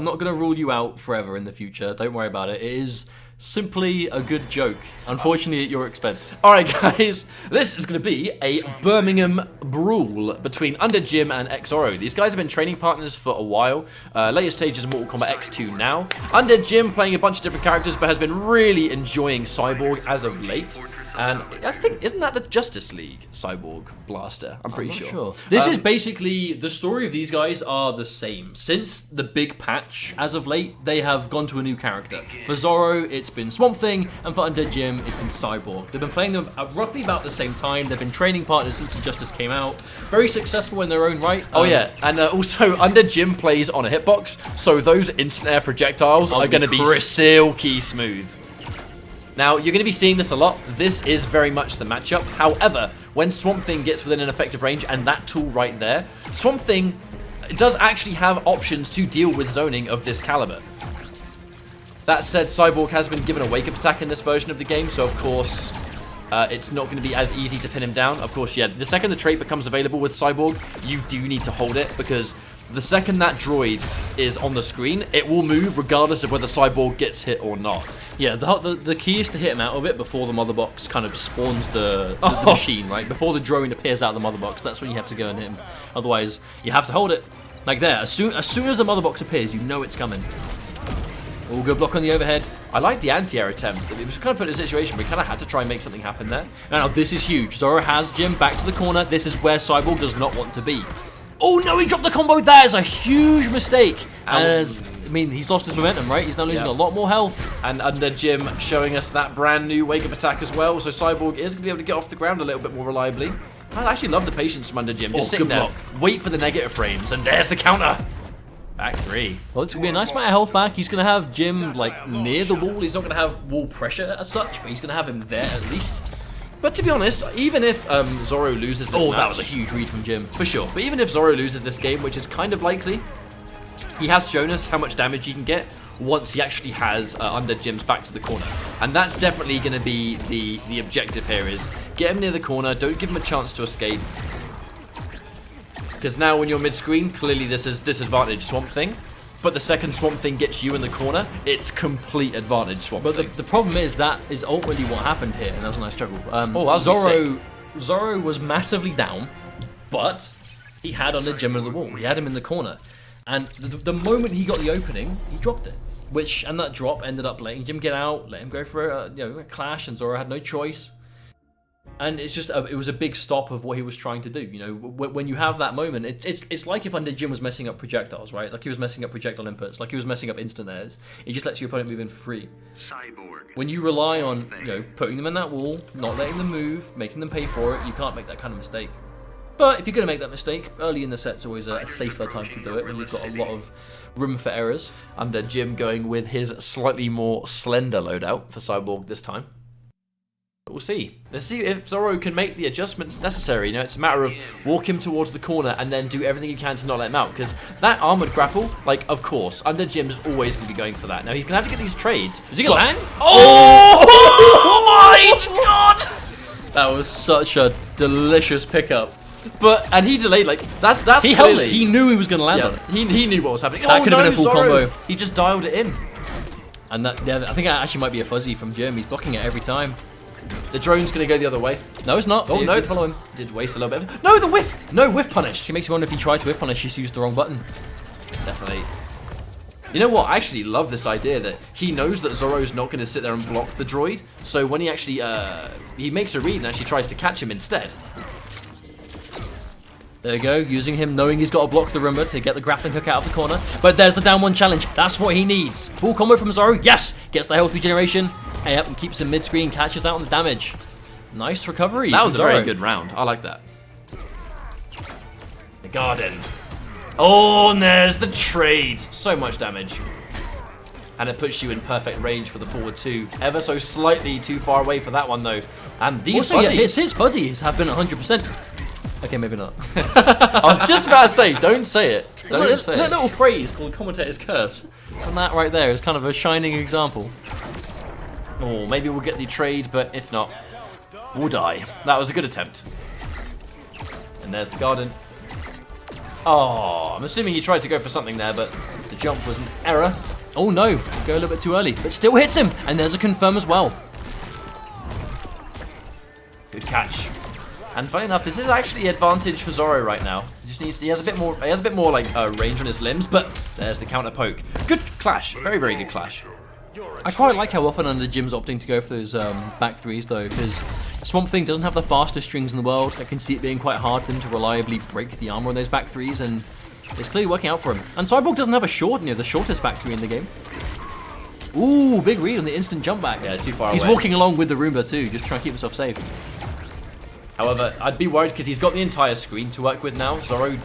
not going to rule you out forever in the future. Don't worry about it. It is simply a good joke, unfortunately at your expense. Alright guys, this is going to be a Birmingham brawl between UndeadJim and xZoro. These guys have been training partners for a while. Latest stage is Mortal Kombat X2 now. UndeadJim playing a bunch of different characters, but has been really enjoying Cyborg as of late. And I think, isn't that the Justice League Cyborg blaster? I'm pretty sure. This is basically, the story of these guys are the same. Since the big patch, as of late, they have gone to a new character. For Zoro, it's been Swamp Thing, and for UndeadJim, it's been Cyborg. They've been playing them at roughly about the same time. They've been training partners since Injustice came out. Very successful in their own right. Oh yeah, and also UndeadJim plays on a hitbox, so those instant air projectiles are going to be silky smooth. Now, you're going to be seeing this a lot. This is very much the matchup. However, when Swamp Thing gets within an effective range, and that tool right there, Swamp Thing does actually have options to deal with zoning of this caliber. That said, Cyborg has been given a wake-up attack in this version of the game, so of course, it's not going to be as easy to pin him down. Of course, yeah, the second the trait becomes available with Cyborg, you do need to hold it, because the second that droid is on the screen, it will move regardless of whether Cyborg gets hit or not. Yeah, the key is to hit him out of it before the mother box kind of spawns the machine, right? Before the drone appears out of the mother box, that's when you have to go and hit him. Otherwise, you have to hold it. Like there, as soon as the mother box appears, you know it's coming. All good block on the overhead. I like the anti-air attempt. It was kind of put in a situation where we kind of had to try and make something happen there. Now, this is huge. Zoro has Jim back to the corner. This is where Cyborg does not want to be. Oh no, he dropped the combo. That is a huge mistake. As I mean, he's lost his momentum, right? He's now losing a lot more health. And UndeadJim showing us that brand new wake-up attack as well. So Cyborg is going to be able to get off the ground a little bit more reliably. I actually love the patience from UndeadJim. Just sitting there, wait for the negative frames, and there's the counter. Back three. Well, it's going to be a nice amount of health back. He's going to have Jim, like, near the wall. He's not going to have wall pressure as such, but he's going to have him there at least. But to be honest, even if Zoro loses this match... that was a huge read from Jim. For sure. But even if Zoro loses this game, which is kind of likely, he has shown us how much damage he can get once he actually has UndeadJim's back to the corner. And that's definitely going to be the objective here is get him near the corner, don't give him a chance to escape. Because now when you're mid-screen, clearly this is disadvantage Swamp Thing. But the second Swamp Thing gets you in the corner, it's complete advantage Swamp Thing. But the problem is that is ultimately what happened here, and that was a nice juggle. Zoro was massively down, but he had UndeadJim on the wall. He had him in the corner. And the moment he got the opening, he dropped it. And that drop ended up letting Jim get out, let him go for a clash, and Zoro had no choice. And it's just it was a big stop of what he was trying to do. You know, when you have that moment, it's like if UndeadJim was messing up projectiles, right? Like he was messing up projectile inputs, like he was messing up instant airs. It just lets your opponent move in free. Cyborg. When you rely on putting them in that wall, not letting them move, making them pay for it, you can't make that kind of mistake. But if you're going to make that mistake, early in the set's always a safer time to do it when you've got a lot of room for errors. UndeadJim going with his slightly more slender loadout for Cyborg this time. But we'll see. Let's see if Zoro can make the adjustments necessary. You know, it's a matter of walk him towards the corner and then do everything you can to not let him out. Because that armored grapple, like, of course, UndeadJim's always going to be going for that. Now, he's going to have to get these trades. Is he going to land? Oh my god! That was such a delicious pickup. And he delayed, like, that's he held it. He knew he was going to land on it. He knew what was happening. That could have been a full combo. He just dialed it in. And I think that actually might be a fuzzy from Jim. He's blocking it every time. The drone's going to go the other way. No, it's not. Oh, no. Did follow him. Did waste a little bit. No, the whiff! No, whiff punish. She makes me wonder if he tried to whiff punish, he's used the wrong button. Definitely. You know what? I actually love this idea that he knows that Zoro's not going to sit there and block the droid. So when he actually, he makes a read and actually tries to catch him instead. There you go, using him knowing he's got to block the Roomba to get the grappling hook out of the corner. But there's the down one challenge. That's what he needs. Full combo from Zoro. Yes! Gets the health regeneration. Yep, and keeps him mid-screen, catches out on the damage. Nice recovery. That was a very good round. I like that. The garden. Oh, and there's the trade. So much damage. And it puts you in perfect range for the forward two. Ever so slightly too far away for that one, though. And these also, fuzzies. His fuzzies have been 100%. Okay, maybe not. I was just about to say, don't say it. Don't say it. That little phrase called commentator's curse. And that right there is kind of a shining example. Oh, maybe we'll get the trade, but if not, we'll die. That was a good attempt. And there's the garden. Oh, I'm assuming he tried to go for something there, but the jump was an error. Oh no, go a little bit too early, but still hits him. And there's a confirm as well. Good catch. And funny enough, this is actually advantage for Zoro right now. He has a bit more like range on his limbs, but there's the counter poke. Good clash, very, very good clash. I quite like how often UndeadJim's opting to go for those back threes though, because Swamp Thing doesn't have the fastest strings in the world. I can see it being quite hard for them to reliably break the armor on those back threes, and it's clearly working out for him. And Cyborg doesn't have the shortest back three in the game. Ooh, big read on the instant jump back. Yeah, too far away. He's walking along with the Roomba too, just trying to keep himself safe. However, I'd be worried because he's got the entire screen to work with now. Zoro,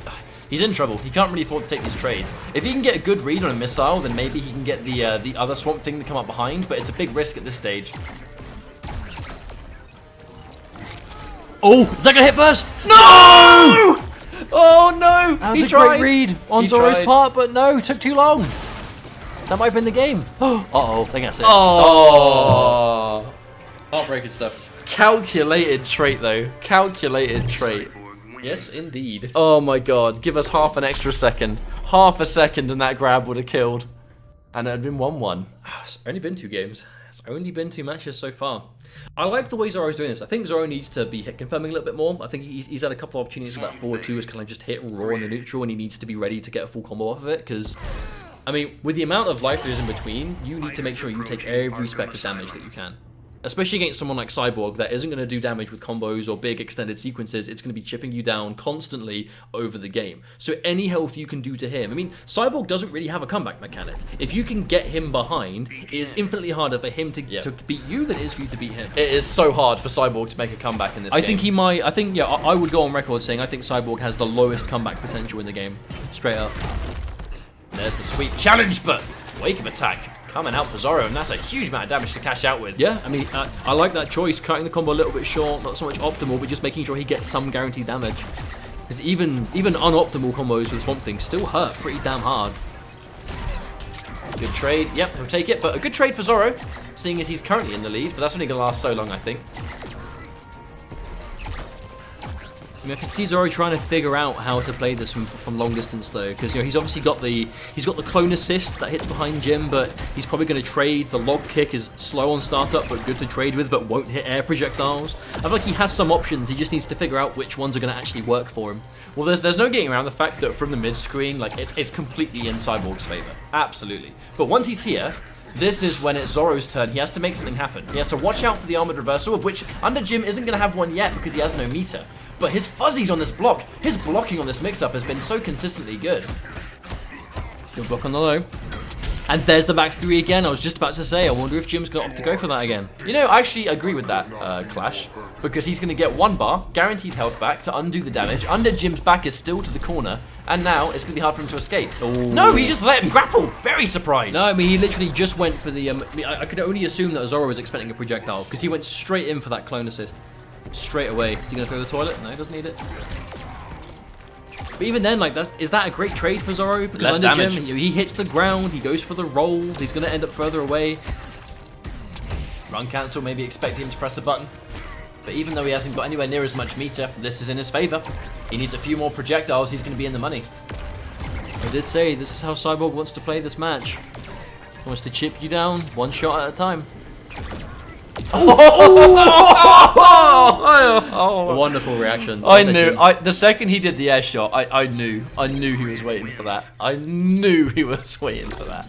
he's in trouble. He can't really afford to take these trades. If he can get a good read on a missile, then maybe he can get the other Swamp Thing to come up behind, but it's a big risk at this stage. Oh, is that gonna hit first? No! Oh no! That was a great read on Zoro's part, but no, took too long. That might have been the game. Uh-oh, I think that's it. Oh! Heartbreaking stuff. Calculated trait though. Calculated trait. Yes, indeed. Oh my god, give us half an extra second. Half a second and that grab would have killed. And it had been 1-1. It's only been 2 games. It's only been 2 matches so far. I like the way Zoro's doing this. I think Zoro needs to be hit confirming a little bit more. I think he's had a couple of opportunities with that forward 2 is kind of just hit raw in the neutral, and he needs to be ready to get a full combo off of it, because I mean, with the amount of life there is in between, you need to make sure you take every speck of damage that you can. Especially against someone like Cyborg that isn't going to do damage with combos or big extended sequences. It's going to be chipping you down constantly over the game. So any health you can do to him. I mean, Cyborg doesn't really have a comeback mechanic. If you can get him behind, it is infinitely harder for him to beat you than it is for you to beat him. It is so hard for Cyborg to make a comeback in this game. I think he might. I would go on record saying I think Cyborg has the lowest comeback potential in the game. Straight up. There's the sweep challenge, but wake-up attack coming out for Zoro, and that's a huge amount of damage to cash out with. Yeah, I mean, I like that choice, cutting the combo a little bit short, not so much optimal, but just making sure he gets some guaranteed damage. Because even unoptimal combos with Swamp Thing still hurt pretty damn hard. Good trade, yep, he'll take it, but a good trade for Zoro, seeing as he's currently in the lead, but that's only going to last so long, I think. I mean, I can see Zoro trying to figure out how to play this from long distance though, because he's obviously got the clone assist that hits behind Jim, but he's probably going to trade. The log kick is slow on startup, but good to trade with, but won't hit air projectiles. I feel like he has some options. He just needs to figure out which ones are going to actually work for him. Well, there's no getting around the fact that from the mid screen, like it's completely in Cyborg's favor, absolutely. But once he's here, this is when it's Zoro's turn. He has to make something happen. He has to watch out for the armored reversal, of which UndeadJim isn't going to have one yet because he has no meter. But his fuzzies on this block, his blocking on this mix-up has been so consistently good. Good block on the low. And there's the back 3 again. I was just about to say, I wonder if Jim's going to opt to go for that again. You know, I actually agree with that, Clash, because he's going to get 1 bar, guaranteed health back to undo the damage. UndeadJim's back is still to the corner, and now it's going to be hard for him to escape. Ooh. No, he just let him grapple. Very surprised. No, I mean, he literally just went for the... I could only assume that Zoro was expecting a projectile, because he went straight in for that clone assist. Straight away. Is he going to throw the toilet? No, he doesn't need it. But even then, like, is that a great trade for Zoro? Because less damage. He hits the ground, he goes for the roll, he's going to end up further away. Run cancel, maybe expecting him to press a button. But even though he hasn't got anywhere near as much meter, this is in his favor. He needs a few more projectiles, he's going to be in the money. I did say, this is how Cyborg wants to play this match. He wants to chip you down, 1 shot at a time. Oh, wonderful reaction. I knew. The second he did the air shot, I knew he was waiting for that. I knew he was waiting for that.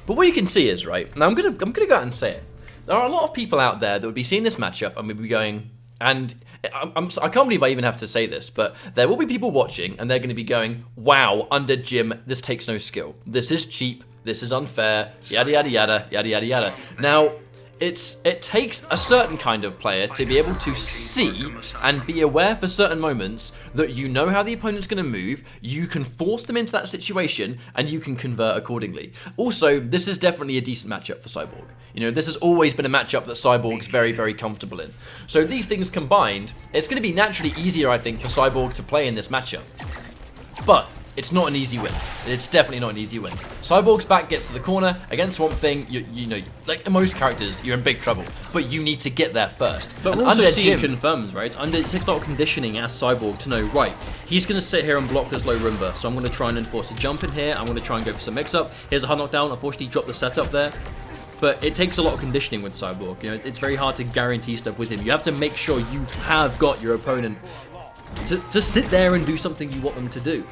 But what you can see is, right, now I'm gonna go out and say it. There are a lot of people out there that would be seeing this matchup and would be going, and I can't believe I even have to say this, but there will be people watching and they're going to be going, wow, UndeadJim, this takes no skill. This is cheap. This is unfair. Yada yada yada yada yada yada. Now, it takes a certain kind of player to be able to see and be aware for certain moments that you know how the opponent's going to move, you can force them into that situation, and you can convert accordingly. Also, this is definitely a decent matchup for Cyborg. You know, this has always been a matchup that Cyborg's very, very comfortable in. So these things combined, it's going to be naturally easier, I think, for Cyborg to play in this matchup. But It's not an easy win. It's definitely not an easy win. Cyborg's back, gets to the corner. Against Swamp Thing, you know, like most characters, you're in big trouble. But you need to get there first. But we're also seeing confirms, right? It takes a lot of conditioning as Cyborg to know, right, he's going to sit here and block this low Roomba. So I'm going to try and enforce a jump in here. I'm going to try and go for some mix-up. Here's a hard knockdown. Unfortunately, he dropped the setup there. But it takes a lot of conditioning with Cyborg. You know, it's very hard to guarantee stuff with him. You have to make sure you have got your opponent to sit there and do something you want them to do.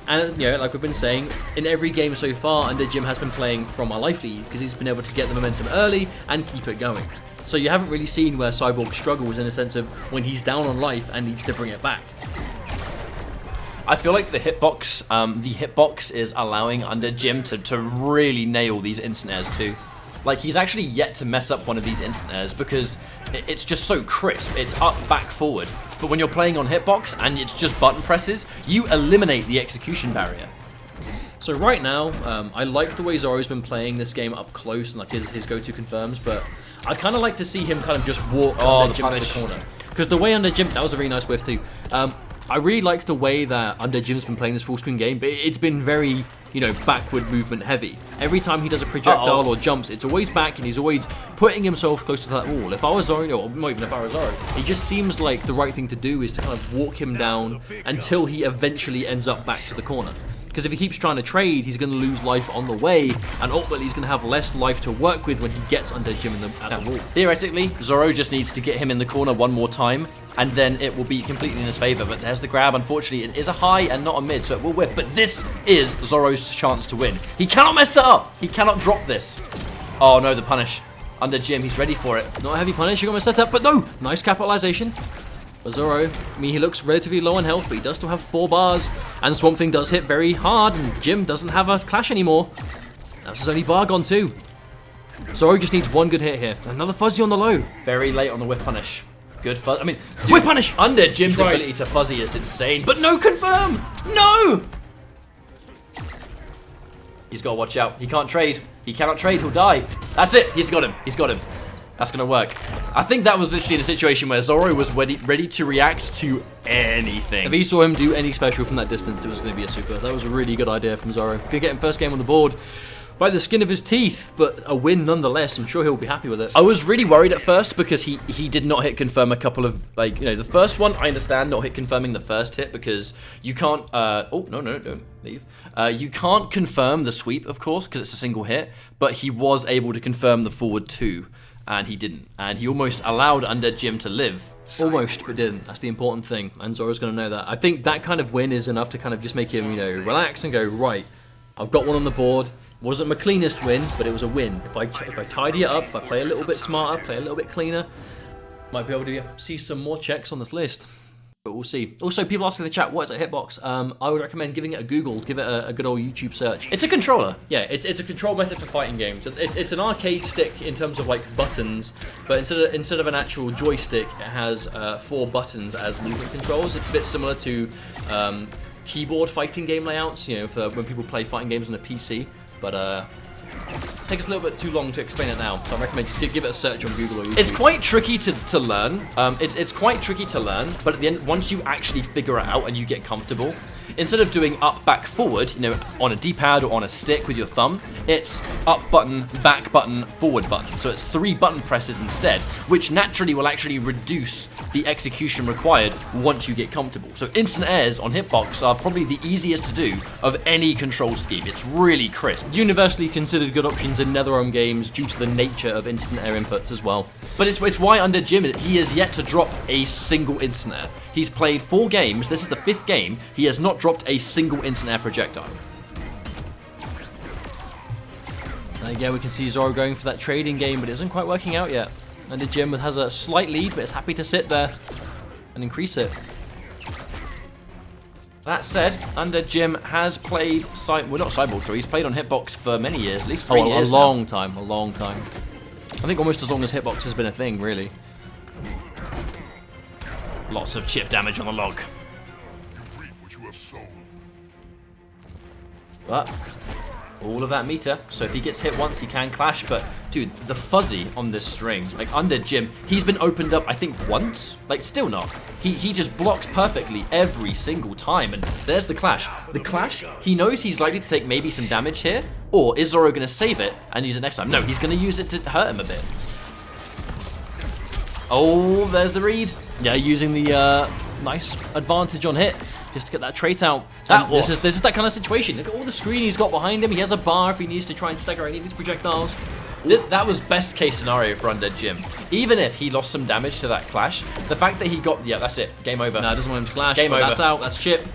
And, you know, like we've been saying, in every game so far, UndeadJim has been playing from a life lead because he's been able to get the momentum early and keep it going. So you haven't really seen where Cyborg struggles in a sense of when he's down on life and needs to bring it back. I feel like the hitbox is allowing UndeadJim to really nail these instant airs too. Like, he's actually yet to mess up one of these instant airs because it's just so crisp. It's up, back, forward. But when you're playing on Hitbox and it's just button presses, you eliminate the execution barrier. So right now, I like the way Zoro's been playing this game up close and like his go-to confirms, but I'd kind of like to see him kind of just walk UndeadJim to the corner. Because the way UndeadJim, that was a really nice whiff too. I really like the way that UndeadJim's been playing this full screen game, but it's been very, you know, backward movement heavy. Every time he does a projectile or jumps, it's always back and he's always putting himself close to that wall. If I was Zoro, or not even if I was Zoro, it just seems like the right thing to do is to kind of walk him down until he eventually ends up back to the corner. Because if he keeps trying to trade, he's going to lose life on the way, and ultimately he's going to have less life to work with when he gets UndeadJim at the wall. Theoretically, Zoro just needs to get him in the corner one more time, and then it will be completely in his favor. But there's the grab. Unfortunately, it is a high and not a mid, so it will whiff. But this is Zoro's chance to win. He cannot mess it up. He cannot drop this. Oh no, the punish. UndeadJim, he's ready for it. Not a heavy punish. You got my setup, but no. Nice capitalization. But Zoro, I mean, he looks relatively low on health, but he does still have 4 bars. And Swamp Thing does hit very hard, and Jim doesn't have a clash anymore. That's his only bar gone too. Zoro just needs one good hit here. Another fuzzy on the low. Very late on the whiff punish. Good fuzz. I mean, whiff punish! UndeadJim's ability to fuzzy is insane, but no confirm! No! He's got to watch out. He can't trade. He cannot trade. He'll die. That's it. He's got him. He's got him. That's going to work. I think that was literally in a situation where Zoro was ready to react to anything. If he saw him do any special from that distance, it was going to be a super. That was a really good idea from Zoro. Could get him first game on the board by the skin of his teeth, but a win nonetheless. I'm sure he'll be happy with it. I was really worried at first because he did not hit confirm a couple of, like, you know, the first one, I understand not hit confirming the first hit because you can't, oh, no, don't leave. You can't confirm the sweep, of course, because it's a single hit, but he was able to confirm the forward 2. And he didn't. And he almost allowed UndeadJim to live. Almost, but didn't. That's the important thing. And Zoro's going to know that. I think that kind of win is enough to kind of just make him, you know, relax and go, right, I've got one on the board. Wasn't my cleanest win, but it was a win. If I tidy it up, if I play a little bit smarter, play a little bit cleaner, might be able to see some more checks on this list. But we'll see. Also, people asking in the chat, what is a Hitbox? I would recommend giving it a Google. Give it a good old YouTube search. It's a controller. Yeah, it's a control method for fighting games. It's an arcade stick in terms of like buttons, but instead of an actual joystick, it has 4 buttons as movement controls. It's a bit similar to keyboard fighting game layouts, you know, for when people play fighting games on a PC. But it takes us a little bit too long to explain it now, so I recommend just give it a search on Google or YouTube. It's quite tricky to learn. It's quite tricky to learn, but at the end, once you actually figure it out and you get comfortable, instead of doing up, back, forward, you know, on a D-pad or on a stick with your thumb, it's up button, back button, forward button. So it's 3 button presses instead, which naturally will actually reduce the execution required once you get comfortable. So instant airs on Hitbox are probably the easiest to do of any control scheme. It's really crisp. Universally considered good options in NetherRealm games due to the nature of instant air inputs as well. But it's why UndeadJim, he has yet to drop a single instant air. He's played 4 games, this is the 5th game, he has not dropped a single instant air projectile. And again, we can see Zoro going for that trading game, but it isn't quite working out yet. UndeadJim has a slight lead, but is happy to sit there and increase it. That said, UndeadJim has played, well, not Cyborg, he's played on Hitbox for many years, at least 3 years a long time. I think almost as long as Hitbox has been a thing, really. Lots of chip damage on the log. But all of that meter. So if he gets hit once, he can clash. But, dude, the fuzzy on this string, like UndeadJim, he's been opened up, I think, once. Like, still not. He just blocks perfectly every single time. And there's the clash. The clash, he knows he's likely to take maybe some damage here. Or is Zoro going to save it and use it next time? No, he's going to use it to hurt him a bit. Oh, there's the read. Yeah, using the nice advantage on hit. Just to get that trait out. This is that kind of situation. Look at all the screen he's got behind him. He has a bar if he needs to try and stagger any of these projectiles. That was best case scenario for UndeadJim. Even if he lost some damage to that clash, the fact that he got... Yeah, that's it. Game over. No, it doesn't want him to clash. Game over. That's out. That's chip.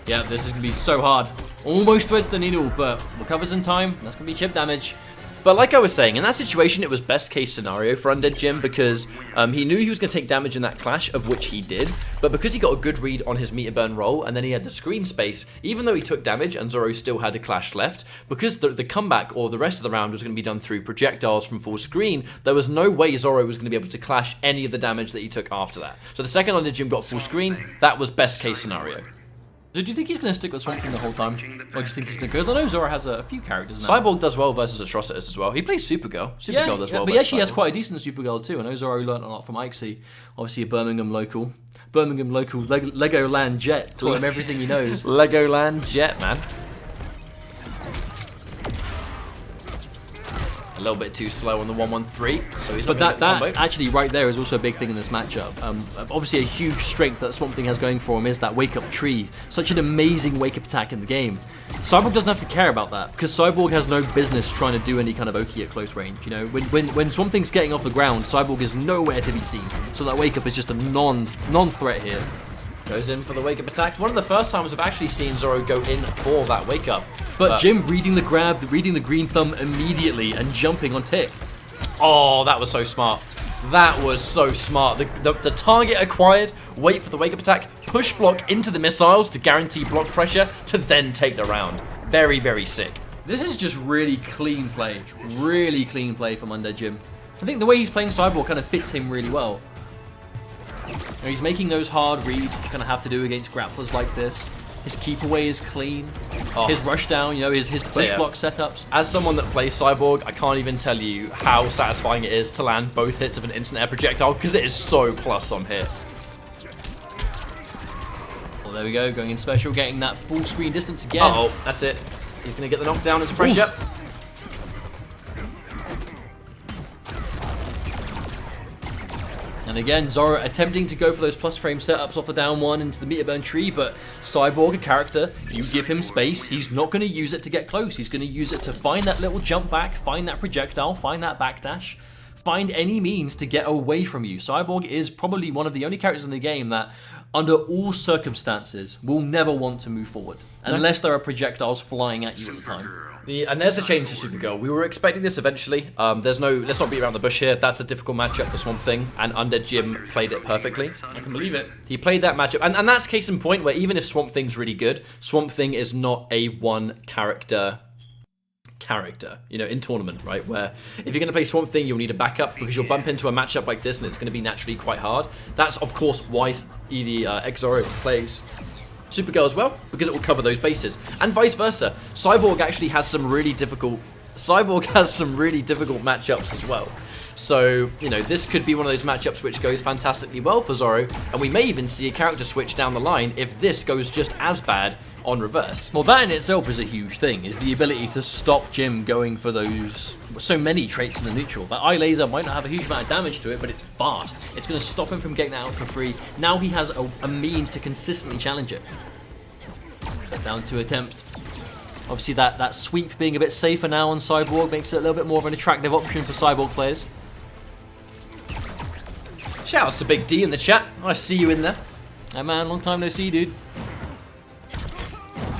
Yeah, this is going to be so hard. Almost threads the needle, but recovers in time. That's going to be chip damage. But like I was saying, in that situation, it was best case scenario for UndeadJim because he knew he was going to take damage in that clash, of which he did. But because he got a good read on his meter burn roll, and then he had the screen space, even though he took damage and Zoro still had a clash left, because the comeback or the rest of the round was going to be done through projectiles from full screen, there was no way Zoro was going to be able to clash any of the damage that he took after that. So the second UndeadJim got full screen, that was best case scenario. So do you think he's going to stick with Swamp Thing the whole time? Or do you think he's going to... Because I know Zoro has a few characters now. Cyborg does well versus Atrocitus as well. He plays Supergirl. Supergirl does well but he actually has quite a decent Supergirl too. I know Zoro learned a lot from Ixie. Obviously a Birmingham local. Legoland Jet. Taught him everything he knows. Legoland Jet, man. A little bit too slow on the 1-1-3, so he's not But that actually right there is also a big thing in this matchup. Obviously a huge strength that Swamp Thing has going for him is that wake-up tree. Such an amazing wake-up attack in the game. Cyborg doesn't have to care about that, because Cyborg has no business trying to do any kind of Oki at close range. You know, when Swamp Thing's getting off the ground, Cyborg is nowhere to be seen. So that wake-up is just a non-threat here. Goes in for the wake-up attack. One of the first times I've actually seen Zoro go in for that wake-up. But Jim reading the grab, reading the green thumb immediately and jumping on tick. Oh, that was so smart. That was so smart. The target acquired, wait for the wake-up attack, push block into the missiles to guarantee block pressure to then take the round. Very, very sick. This is just really clean play. Really clean play from UndeadJim. I think the way he's playing Cyborg kind of fits him really well. And he's making those hard reads, which you kind of have to do against grapplers like this. His keep away is clean. His rush down, you know, his push block setups. As someone that plays Cyborg, I can't even tell you how satisfying it is to land both hits of an instant air projectile because it is so plus on hit. Well, there we go, going in special, getting that full screen distance again. Uh-oh, that's it. He's going to get the knockdown as pressure. Oof. And again, Zoro attempting to go for those plus frame setups off the down one into the meter burn tree, but Cyborg, a character, you give him space, he's not going to use it to get close. He's going to use it to find that little jump back, find that projectile, find that backdash, find any means to get away from you. Cyborg is probably one of the only characters in the game that, under all circumstances, will never want to move forward, unless there are projectiles flying at you all the time. And there's the change to Supergirl. We were expecting this eventually. Let's not beat around the bush here. That's a difficult matchup for Swamp Thing, and UndeadJim played it perfectly. I can believe it. He played that matchup, and that's case in point where even if Swamp Thing's really good, Swamp Thing is not a one character, you know, in tournament, right? Where if you're going to play Swamp Thing, you'll need a backup because you'll bump into a matchup like this and it's going to be naturally quite hard. That's, of course, why the xZoro plays Supergirl as well, because it will cover those bases, and vice versa. Cyborg actually has some really difficult matchups as well. So, you know, this could be one of those matchups which goes fantastically well for Zoro, and we may even see a character switch down the line if this goes just as bad on reverse. Well, that in itself is a huge thing, is the ability to stop Jim going for those so many traits in the neutral. That eye laser might not have a huge amount of damage to it, but it's fast. It's going to stop him from getting that out for free. Now he has a means to consistently challenge it. Down to attempt. Obviously that sweep being a bit safer now on Cyborg makes it a little bit more of an attractive option for Cyborg players. Shout out to Big D in the chat. I see you in there. Hey man, long time no see, dude.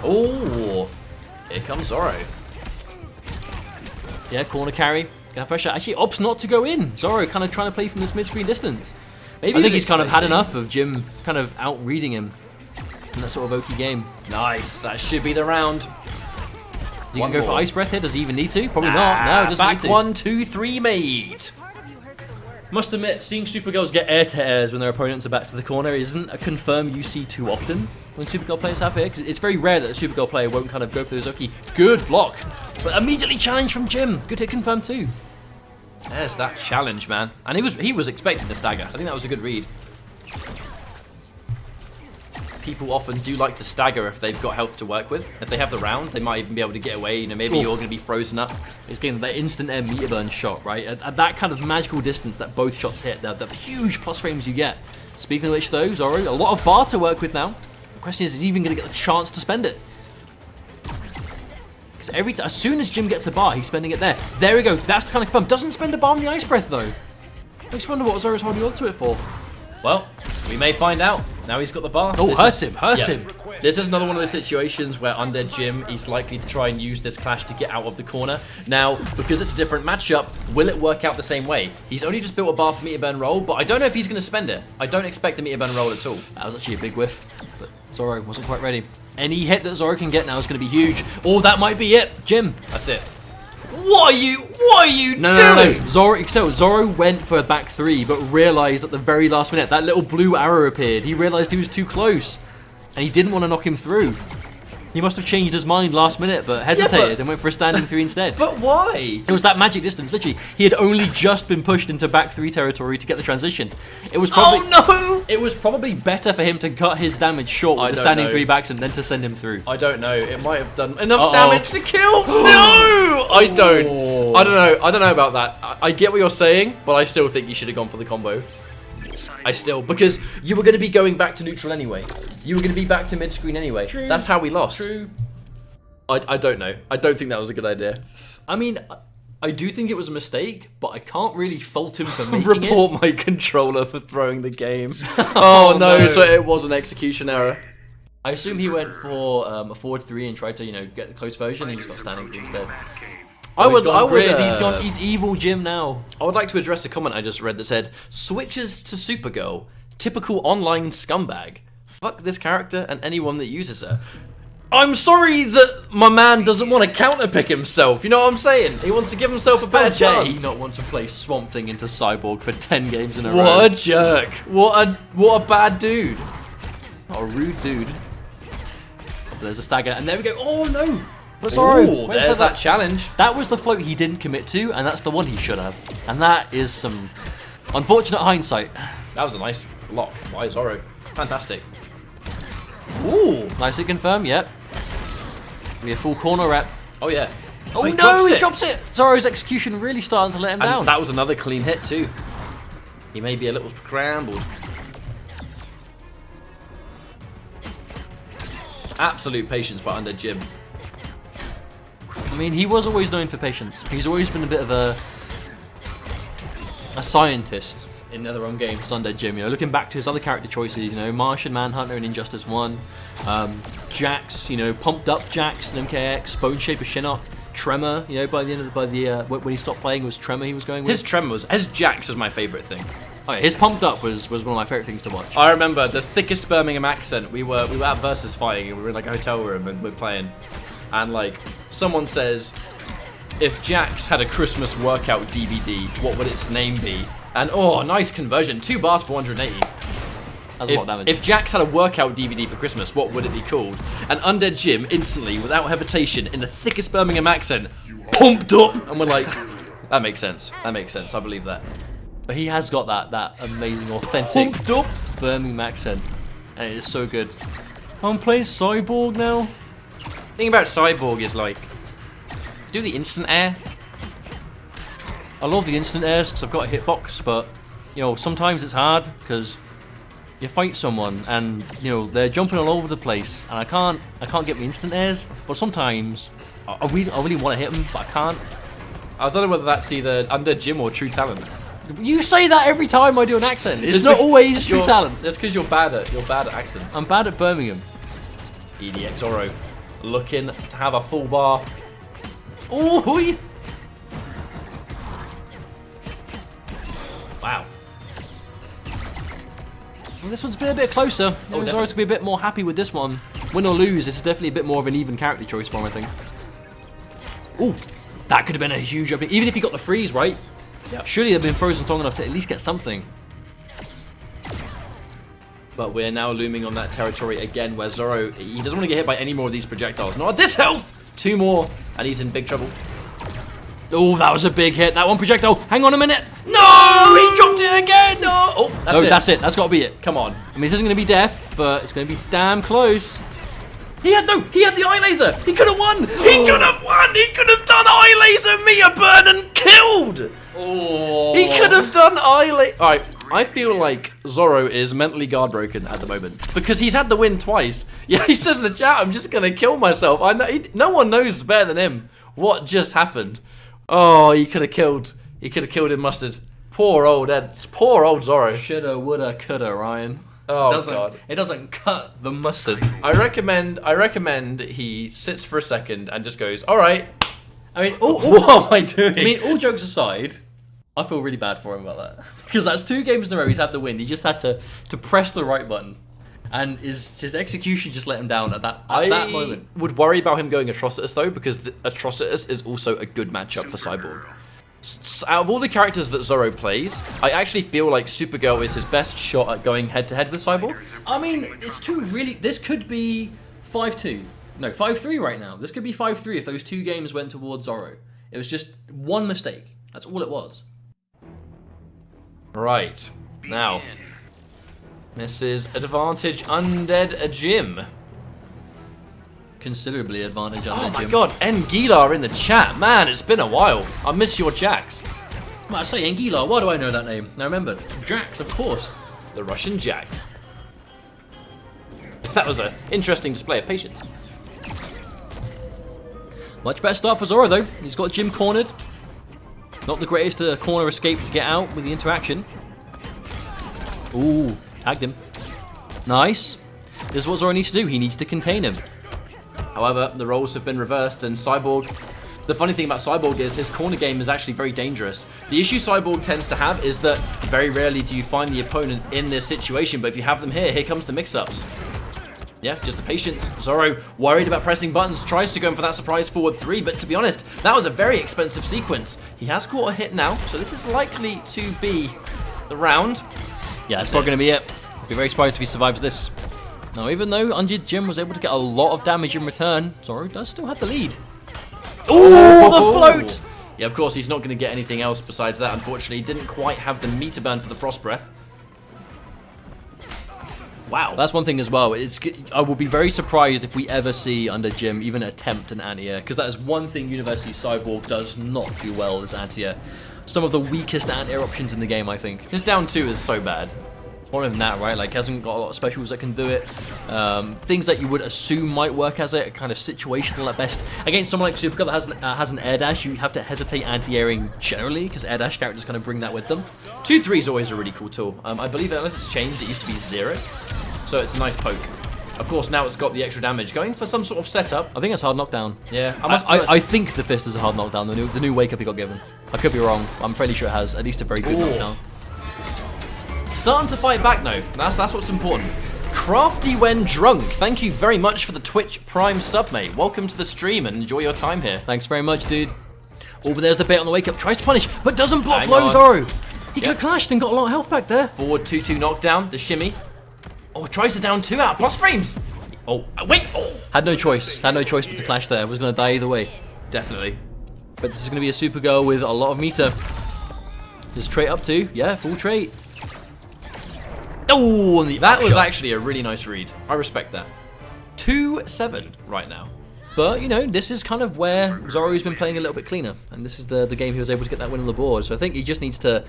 Oh, here comes Zoro. Yeah, corner carry. Gonna pressure. Actually opts not to go in. Zoro kind of trying to play from this mid-screen distance. Maybe I think he's kind of had enough of Jim kind of out-reading him in that sort of Oki game. Nice, that should be the round. Is he going to go for Ice Breath here? Does he even need to? Probably not. No, doesn't need to. Back 1, 2, 3, mate. Must admit, seeing Supergirls get air-to-airs when their opponents are back to the corner isn't a confirm you see too often when Supergirl players have it, because it's very rare that a Supergirl player won't kind of go for those Oki. Good block. But immediately challenge from Jim. Good hit confirmed too. There's that challenge, man. And he was expecting the stagger. I think that was a good read. People often do like to stagger if they've got health to work with. If they have the round, they might even be able to get away. You know, maybe you're going to be frozen up. It's getting that instant air meter burn shot, right? At that kind of magical distance that both shots hit, the huge plus frames you get. Speaking of which, though, Zoro, a lot of bar to work with now. The question is he even going to get the chance to spend it? Because as soon as Jim gets a bar, he's spending it there. There we go. That's the kind of fun. Doesn't spend a bar on the ice breath, though. Makes you wonder what Zoro's holding on to it for. Well, we may find out. Now he's got the bar. Oh, hurt him. This is another one of those situations where UndeadJim is likely to try and use this clash to get out of the corner. Now, because it's a different matchup, will it work out the same way? He's only just built a bar for meter burn roll, but I don't know if he's going to spend it. I don't expect a meter burn roll at all. That was actually a big whiff, but Zoro wasn't quite ready. Any hit that Zoro can get now is going to be huge. Oh, that might be it. Jim. That's it. What are you doing? No. Zoro went for a back three, but realized at the very last minute, that little blue arrow appeared. He realized he was too close, and he didn't want to knock him through. He must have changed his mind last minute, but hesitated and went for a standing three instead. But why? It was that magic distance, literally. He had only just been pushed into back three territory to get the transition. It was probably, oh no! It was probably better for him to cut his damage short with the standing three backs and then to send him through. I don't know. It might have done enough damage to kill. No! I don't know. I don't know about that. I get what you're saying, but I still think you should have gone for the combo. Because you were going to be going back to neutral anyway. You were going to be back to mid-screen anyway. True. That's how we lost. True. I don't know. I don't think that was a good idea. I mean, I do think it was a mistake, but I can't really fault him for making Report my controller for throwing the game. Oh no, so it was an execution error. I assume he went for a forward three and tried to, get the close version, and he just got standing three instead. He's evil Jim now. I would like to address a comment I just read that said, switches to Supergirl, typical online scumbag. Fuck this character and anyone that uses her. I'm sorry that my man doesn't want to counterpick himself, you know what I'm saying? He wants to give himself a better chance. How dare he not want to play Swamp Thing into Cyborg for 10 games in a row? What a jerk. What a bad dude. What a rude dude. Oh, there's a stagger, and there we go. Oh no! But Zoro, there's that challenge. That was the float he didn't commit to, and that's the one he should have. And that is some unfortunate hindsight. That was a nice block by Zoro. Fantastic. Ooh, nicely confirmed, yep. Be a full corner rep. Oh yeah. Oh no, he drops it! Zoro's execution really starting to let him down. That was another clean hit too. He may be a little scrambled. Absolute patience by UndeadJim. I mean, he was always known for patience. He's always been a bit of a scientist in their own games, UndeadJim. Looking back to his other character choices, Martian Manhunter in Injustice 1, Jax, pumped up Jax in MKX, Bone Shaper Shinnok, Tremor, by the end of when he stopped playing, it was Tremor he was going with. His Jax was my favorite thing. Oh, yeah, his pumped up was one of my favorite things to watch. I remember the thickest Birmingham accent. We were at Versus fighting, and we were in like a hotel room and we're playing, and someone says, if Jax had a Christmas workout DVD, what would its name be? And oh, nice conversion, 2 bars for 180. That's a lot of damage. If Jax had a workout DVD for Christmas, what would it be called? And UndeadJim instantly, without hesitation, in the thickest Birmingham accent, pumped up, and we're like, that makes sense. That makes sense. I believe that. But he has got that amazing, authentic pumped up Birmingham accent, and it is so good. I'm playing Cyborg now. The thing about Cyborg is do the instant air. I love the instant airs because I've got a hitbox, but sometimes it's hard because you fight someone and they're jumping all over the place, and I can't get the instant airs. But sometimes I really want to hit them, but I can't. I don't know whether that's either UndeadJim or true talent. You say that every time I do an accent. It's not always true talent. That's because you're bad at accents. I'm bad at Birmingham. xZoro looking to have a full bar. Ooh! Wow. Well, this one's been a bit closer. Zoro's to be a bit more happy with this one. Win or lose, it's definitely a bit more of an even character choice for him, I think. Ooh, that could have been a huge opening. Even if he got the freeze, right? Yep. Surely they've been frozen long enough to at least get something. But we're now looming on that territory again where Zoro, he doesn't want to get hit by any more of these projectiles. Not at this health! 2 more, and he's in big trouble. Oh, that was a big hit. That one projectile. Hang on a minute. No, he dropped it again. No. Oh, that's it. That's got to be it. Come on. I mean, this isn't going to be death, but it's going to be damn close. He had the eye laser. He could have won. He could have won. He could have done eye laser Mia burn and killed. Oh. He could have done eye laser. All right. I feel like Zoro is mentally guard broken at the moment because he's had the win twice. Yeah, he says in the chat, "I'm just gonna kill myself." I know no one knows better than him what just happened. Oh, he could have killed. He could have killed him, Mustard. Poor old Ed. Poor old Zoro. Shoulda, woulda, coulda, Ryan. Oh God! It doesn't cut the mustard. I recommend he sits for a second and just goes, "All right." I mean, what am I doing? I mean, all jokes aside, I feel really bad for him about that because that's 2 games in a row he's had the win. He just had to press the right button, and his execution just let him down at that moment. I would worry about him going Atrocitus though, because Atrocitus is also a good matchup for Cyborg. Out of all the characters that Zoro plays, I actually feel like Supergirl is his best shot at going head-to-head with Cyborg. I mean, it's 2 really... This could be 5-2. No, 5-3 right now. This could be 5-3 if those 2 games went towards Zoro. It was just one mistake. That's all it was. Right. Now, this is advantage UndeadJim. Considerably advantage UndeadJim. Oh my God, Ngila in the chat. Man, it's been a while. I miss your Jax. I say Ngila, why do I know that name? Now remember, Jax, of course. The Russian Jax. That was an interesting display of patience. Much better start for Zoro though. He's got Jim cornered. Not the greatest corner escape to get out with the interaction. Ooh, tagged him. Nice. This is what Zoro needs to do. He needs to contain him. However, the roles have been reversed, and Cyborg... The funny thing about Cyborg is his corner game is actually very dangerous. The issue Cyborg tends to have is that very rarely do you find the opponent in this situation, but if you have them here comes the mix-ups. Yeah, just the patience. Zoro, worried about pressing buttons, tries to go in for that surprise forward 3, but to be honest, that was a very expensive sequence. He has caught a hit now, so this is likely to be the round. Yeah, that's probably going to be it. I'll be very surprised if he survives this. Now, even though UndeadJim was able to get a lot of damage in return, Zoro does still have the lead. Oh, the float! Yeah, of course, he's not going to get anything else besides that, unfortunately. He didn't quite have the meter burn for the Frost Breath. Wow. That's one thing as well. I will be very surprised if we ever see UndeadJim even attempt an anti-air, because that is one thing University Cyborg does not do well is anti-air. Some of the weakest anti-air options in the game, I think. His down 2 is so bad. More than that, right? Like, hasn't got a lot of specials that can do it. Things that you would assume might work as it, kind of situational at best. Against someone like Supergirl that has an air dash, you have to hesitate anti-airing generally, because air dash characters kind of bring that with them. 2-3 is always a really cool tool. I believe unless it's changed, it used to be 0. So it's a nice poke. Of course, now it's got the extra damage. Going for some sort of setup. I think it's hard knockdown. Yeah. I think the fist is a hard knockdown, the new wake up he got given. I could be wrong. I'm fairly sure it has at least a very good knockdown. Starting to fight back now. That's what's important. Crafty when drunk. Thank you very much for the Twitch Prime sub, mate. Welcome to the stream and enjoy your time here. Thanks very much, dude. Oh, but there's the bait on the wake up. Tries to punish, but doesn't block low Zoro. He could have clashed and got a lot of health back there. Forward 2-2 knockdown. The shimmy. Oh, tries to down 2 out. Plus frames. Oh, wait. Oh. Had no choice but to clash there. Was going to die either way. Definitely. But this is going to be a Supergirl with a lot of meter. Just trait up to, yeah, full trait. Oh, and that was actually a really nice read. I respect that. 2-7 right now. But, you know, this is kind of where Zoro's been playing a little bit cleaner. And this is the game he was able to get that win on the board. So I think he just needs to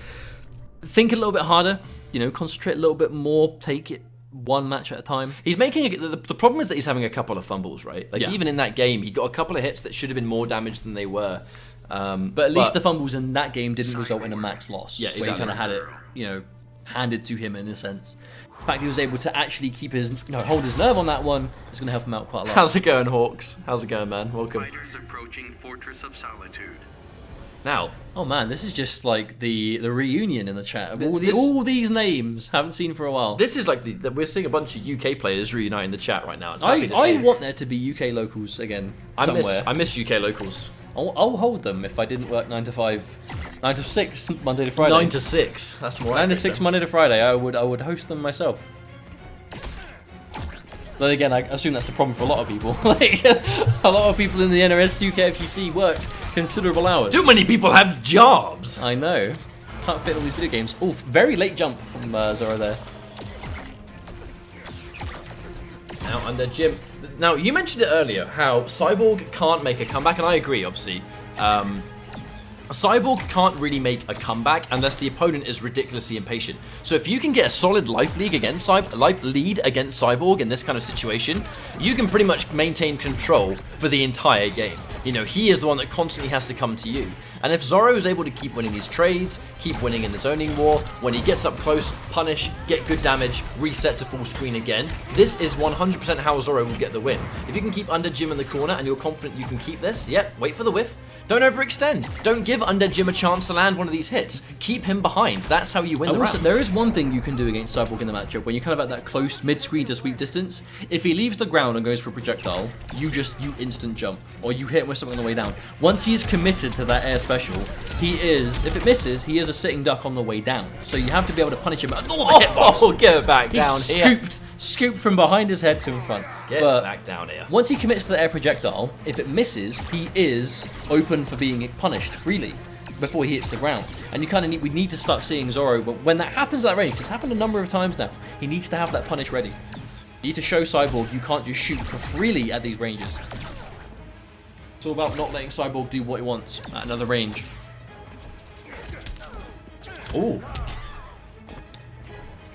think a little bit harder, you know, concentrate a little bit more, take it one match at a time. He's making the problem is that he's having a couple of fumbles, right? Like even in that game, he got a couple of hits that should have been more damage than they were. But at least the fumbles in that game didn't result in a max loss. Yeah, exactly. Where he kind of had it, you know, handed to him in a sense. The fact he was able to actually keep hold his nerve on that one is going to help him out quite a lot. How's it going, Hawks? How's it going, man? Welcome. Fighters approaching Fortress of Solitude. Now, oh man, this is just like the reunion in the chat of all these names haven't seen for a while. This is like we're seeing a bunch of UK players reunite in the chat right now. I want there to be UK locals again somewhere. I miss UK locals. I'll hold them if I didn't work 9 to 5, 9 to 6 Monday to Friday. 9 to 6. That's more. 9 to 6 Monday to Friday. I would host them myself. But again, I assume that's the problem for a lot of people. Like, a lot of people in the NRS 2K FGC work considerable hours. Too many people have jobs. I know. Can't fit all these video games. Oh, very late jump from XZoro there. Now UndeadJim. Now, you mentioned it earlier, how Cyborg can't make a comeback, and I agree, obviously. Cyborg can't really make a comeback unless the opponent is ridiculously impatient. So if you can get a solid life lead against Cyborg in this kind of situation, you can pretty much maintain control for the entire game. You know, he is the one that constantly has to come to you. And if XZoro is able to keep winning these trades, keep winning in the zoning war, when he gets up close, punish, get good damage, reset to full screen again, this is 100% how XZoro will get the win. If you can keep UndeadJim in the corner and you're confident you can keep this, yep, wait for the whiff. Don't overextend. Don't give UndeadJim a chance to land one of these hits. Keep him behind. That's how you win the round. There is one thing you can do against Cyborg in the matchup when you're kind of at that close mid-screen to sweep distance. If he leaves the ground and goes for a projectile, you instant jump, or you hit him with something on the way down. Once he's committed to that air special, if it misses, he is a sitting duck on the way down. So you have to be able to punish him. Oh, the hitbox! Oh, get it back down here. Scooped from behind his head to the front. Get back down here. Once he commits to the air projectile, if it misses, he is open for being punished freely before he hits the ground. And we need to start seeing XZoro, but when that happens at that range, it's happened a number of times now, he needs to have that punish ready. You need to show Cyborg you can't just shoot for freely at these ranges. It's all about not letting Cyborg do what he wants at another range. Ooh.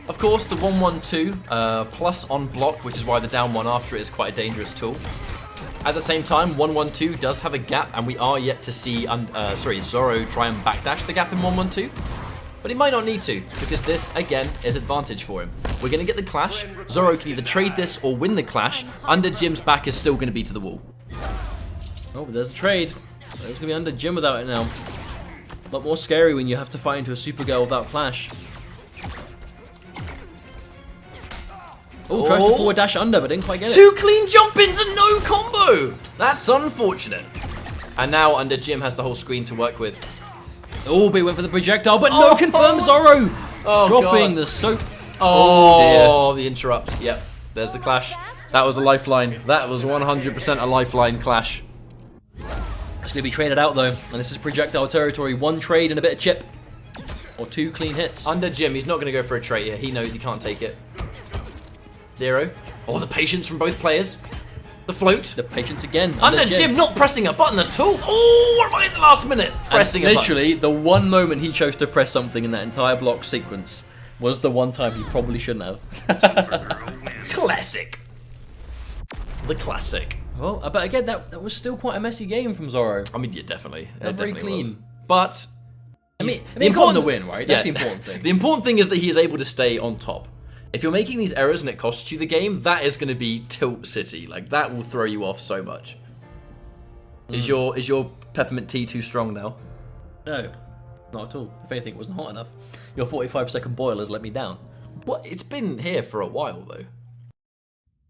Of course, the 1-1-2 plus on block, which is why the down one after it is quite a dangerous tool. At the same time, 1-1-2 does have a gap, and we are yet to see XZoro try and backdash the gap in 1-1-2. But he might not need to, because this, again, is advantage for him. We're going to get the clash. XZoro can either trade this or win the clash. UndeadJim's back is still going to be to the wall. Oh, but there's a trade. There's going to be UndeadJim without it now. A lot more scary when you have to fight into a Supergirl without clash. Oh, tries to forward dash under, but didn't quite get it. 2 clean jump ins and no combo! That's unfortunate. And now UndeadJim has the whole screen to work with. Oh, but he went for the projectile, but no confirmed XZoro! Dropping the soap. Oh, the interrupts. Yep, there's the clash. That was a lifeline. That was 100% a lifeline clash. It's going to be traded out, though. And this is projectile territory. 1 trade and a bit of chip. Or 2 clean hits. UndeadJim, he's not going to go for a trade here. He knows he can't take it. XZoro. Oh, the patience from both players. The float. The patience again. UndeadJim not pressing a button at all. Oh, what right at the last minute? Pressing a button. Literally, the one moment he chose to press something in that entire block sequence was the one time he probably shouldn't have. Classic. The classic. Well, but again, that was still quite a messy game from XZoro. I mean, yeah, definitely. Very clean. Was. But, I mean, the important win, right? That's the important thing. The important thing is that he is able to stay on top. If you're making these errors and it costs you the game, that is going to be tilt city. Like, that will throw you off so much. Is your peppermint tea too strong now? No, not at all. If anything, it wasn't hot enough. Your 45-second boil has let me down. What? It's been here for a while, though.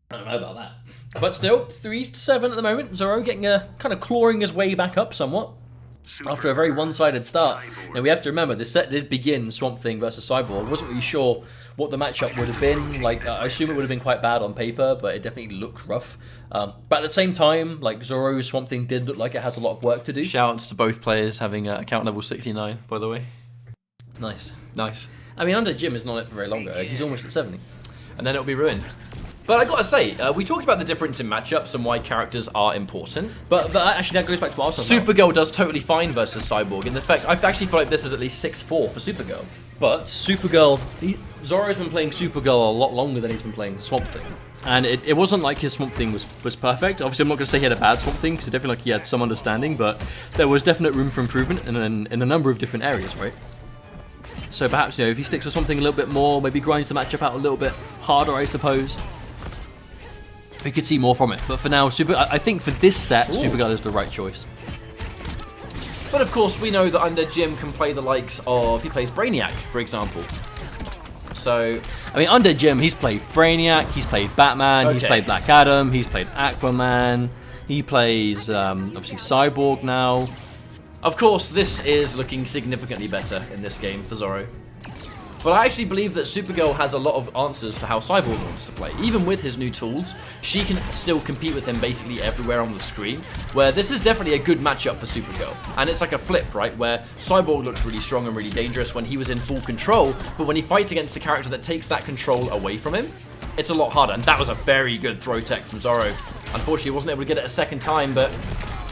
I don't know about that. But still, 3-7 at the moment. XZoro getting kind of clawing his way back up somewhat. After a very one-sided start. Now we have to remember, this set did begin Swamp Thing versus Cyborg. Wasn't really sure what the matchup would have been. Like, I assume it would have been quite bad on paper, but it definitely looked rough. But at the same time, like, XZoro's Swamp Thing did look like it has a lot of work to do. Shoutouts to both players having account level 69, by the way. Nice. Nice. I mean, UndeadJim isn't on it for very long, though. He's almost at 70. And then it'll be ruined. But I gotta say, we talked about the difference in matchups and why characters are important. But actually, that goes back to what I was talking Supergirl does totally fine versus Cyborg. In fact, I actually feel like this is at least 6-4 for Supergirl. But Supergirl, XZoro's been playing Supergirl a lot longer than he's been playing Swamp Thing. And it wasn't like his Swamp Thing was perfect. Obviously, I'm not going to say he had a bad Swamp Thing, because it's definitely like he had some understanding, but there was definite room for improvement in a number of different areas, right? So perhaps, you know, if he sticks with something a little bit more, maybe grinds the matchup out a little bit harder, I suppose, we could see more from it. But for now, I think for this set, Supergirl is the right choice. But of course, we know that UndeadJim can play the likes of, he plays Brainiac, for example. So, I mean, UndeadJim, he's played Brainiac, he's played Batman, he's played Black Adam, he's played Aquaman, he plays, obviously, Cyborg now. Of course, this is looking significantly better in this game for XZoro. But I actually believe that Supergirl has a lot of answers for how Cyborg wants to play. Even with his new tools, she can still compete with him basically everywhere on the screen, where this is definitely a good matchup for Supergirl. And it's like a flip, right, where Cyborg looked really strong and really dangerous when he was in full control, but when he fights against a character that takes that control away from him, it's a lot harder. And that was a very good throw tech from Zoro. Unfortunately, he wasn't able to get it a second time, but...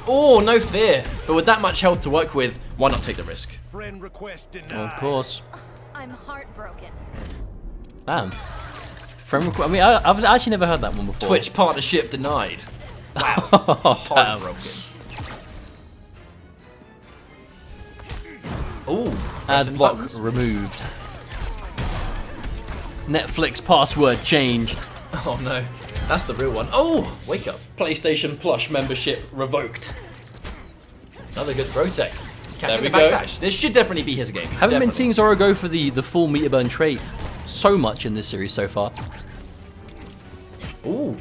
Oh, no fear. But with that much health to work with, why not take the risk? Friend request denied. Of course. I'm heartbroken. Damn. Friend request. I mean, I've actually never heard that one before. Twitch partnership denied. Wow. Heartbroken. Ooh. Ad block removed. Netflix password changed. Oh no. That's the real one. Oh, wake up. PlayStation Plus membership revoked. Another good throw tech. There Catching we the go. backdash. This should definitely be his game. Haven't been seeing Zoro go for the full meter burn trait so much in this series so far. Ooh.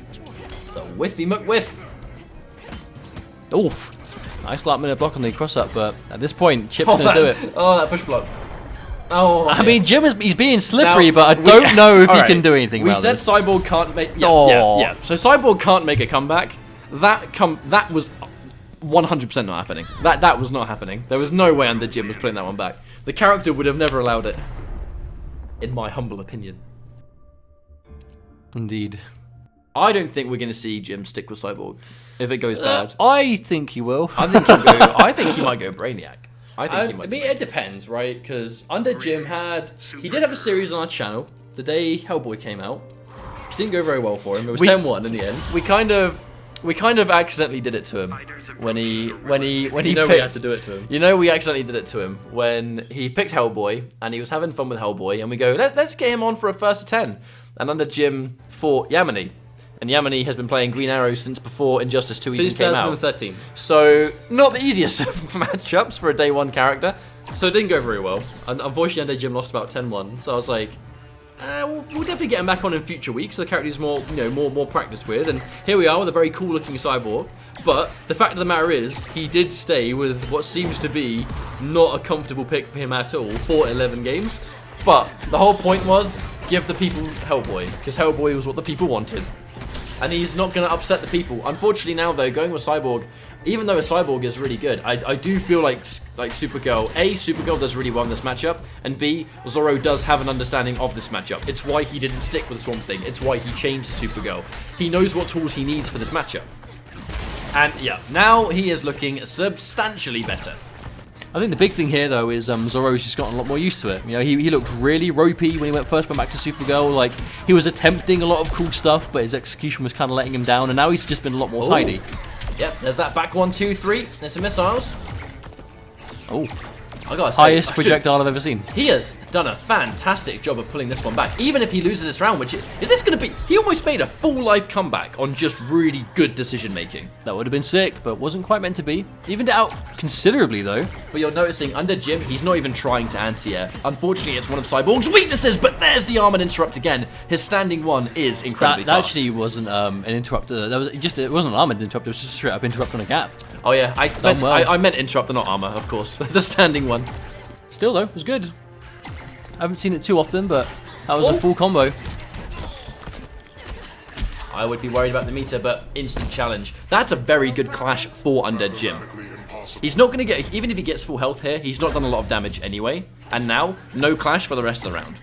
The whiffy McWhiff. Oof. Nice last minute block on the cross up, but at this point, Chip's gonna do it. Oh, that push block. Oh, I mean, Jim he's being slippery, Now, but I don't know if he alright, can do anything we about said this. Cyborg can't make... Yeah, Oh. yeah. So Cyborg can't make a comeback. That was 100% not happening. That was not happening. There was no way UndeadJim was putting that one back. The character would have never allowed it. In my humble opinion. Indeed. I don't think we're going to see Jim stick with Cyborg if it goes bad. I think he will. I think he might go Brainiac. I think he might. I mean, it depends, right? Because UndeadJim he did have a series on our channel the day Hellboy came out. It didn't go very well for him. It was 10-1 in the end. We kind of accidentally did it to him when he picked, we had to do it to him. You know, we accidentally did it to him when he picked Hellboy and he was having fun with Hellboy, and we go, let's get him on for a first 10. And UndeadJim fought Yamini. And Yamini has been playing Green Arrow since before Injustice 2 even came out. 2013. So, not the easiest of matchups for a day one character. So it didn't go very well. And unfortunately, UndeadJim lost about 10-1. So I was like, we'll definitely get him back on in future weeks. So the character is more practiced with. And here we are with a very cool looking Cyborg. But the fact of the matter is, he did stay with what seems to be not a comfortable pick for him at all for 11 games. But the whole point was, give the people Hellboy. Because Hellboy was what the people wanted. And he's not going to upset the people. Unfortunately now, though, going with Cyborg, even though a Cyborg is really good, I do feel like Supergirl, A, Supergirl does really well in this matchup, and B, Zoro does have an understanding of this matchup. It's why he didn't stick with Swamp Thing. It's why he changed to Supergirl. He knows what tools he needs for this matchup. And yeah, now he is looking substantially better. I think the big thing here, though, is Zoro's just gotten a lot more used to it. You know, he looked really ropey when he first went back to Supergirl. Like, he was attempting a lot of cool stuff, but his execution was kind of letting him down, and now he's just been a lot more tidy. Yep, there's that back 1, 2, 3. There's some missiles. Oh. I gotta say, Highest projectile I've ever seen. He has done a fantastic job of pulling this one back. Even if he loses this round, which is this going to be... He almost made a full life comeback on just really good decision making. That would have been sick, but wasn't quite meant to be. Evened it out considerably, though. But you're noticing, UndeadJim, he's not even trying to anti-air. Unfortunately, it's one of Cyborg's weaknesses, but there's the armored interrupt again. His standing one is incredibly That fast. actually wasn't an interrupt. It wasn't an armored interrupt, it was just a straight up interrupt on a gap. Oh yeah, well. I meant interrupt and not armor, of course. The standing one. Still, though, it was good. I haven't seen it too often, but that was a full combo. I would be worried about the meter, but instant challenge. That's a very good clash for UndeadJim. He's not going to get, even if he gets full health here, he's not done a lot of damage anyway. And now, no clash for the rest of the round.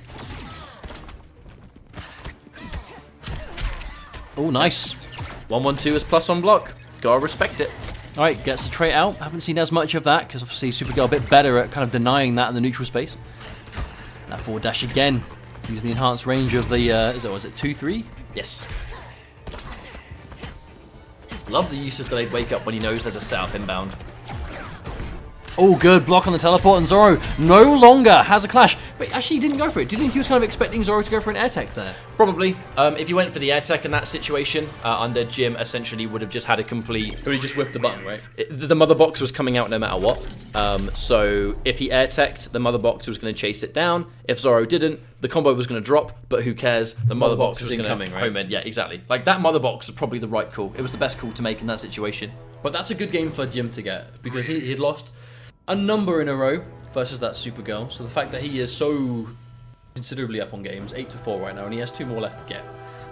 Oh, nice. 1-1-2 is plus on block. Gotta respect it. Alright, gets the trait out. Haven't seen as much of that, because obviously Supergirl a bit better at kind of denying that in the neutral space. That forward dash again, using the enhanced range of the, was it 2-3? Yes. Love the use of delayed wake up when he knows there's a setup inbound. Oh, good block on the teleport, and Zoro no longer has a clash. But actually, he didn't go for it. Do you think he was kind of expecting Zoro to go for an air tech there? Probably. If you went for the air tech in that situation, UndeadJim essentially would have just had a complete... Or he just whiffed the button, right? The mother box was coming out no matter what. So if he air teched, the mother box was going to chase it down. If Zoro didn't, the combo was going to drop. But who cares? The mother box was going to home in. Yeah, exactly. Like, that mother box was probably the right call. It was the best call to make in that situation. But that's a good game for Jim to get, because he'd lost a number in a row versus that Supergirl. So the fact that he is so considerably up on games, 8-4 right now, and he has 2 more left to get.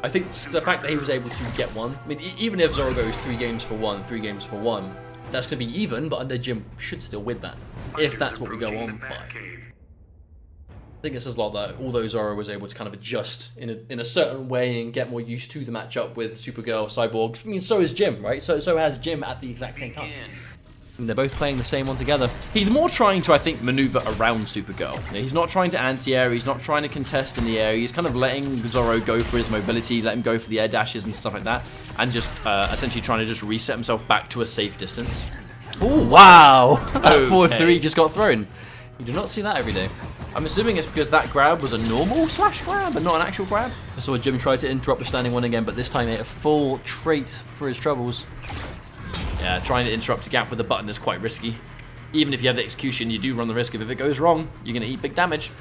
I think the fact that he was able to get 1, I mean, even if Zoro goes 3 games for 1, 3 games for 1, that's going to be even, but UndeadJim should still win that, if that's what we go on by. I think it says a lot that although Zoro was able to kind of adjust in a certain way and get more used to the matchup with Supergirl, Cyborg, I mean, so is Jim, right? So has Jim at the exact same time. And they're both playing the same one together. He's more trying to, I think, maneuver around Supergirl. He's not trying to anti-air, he's not trying to contest in the air, he's kind of letting Zoro go for his mobility, let him go for the air dashes and stuff like that, and just essentially trying to just reset himself back to a safe distance. Oh, wow! That 4-3 just got thrown. You do not see that every day. I'm assuming it's because that grab was a normal slash grab and not an actual grab. I saw Jim try to interrupt the standing one again, but this time he hit a full trait for his troubles. Yeah, trying to interrupt a gap with a button is quite risky. Even if you have the execution, you do run the risk of if it goes wrong, you're going to eat big damage.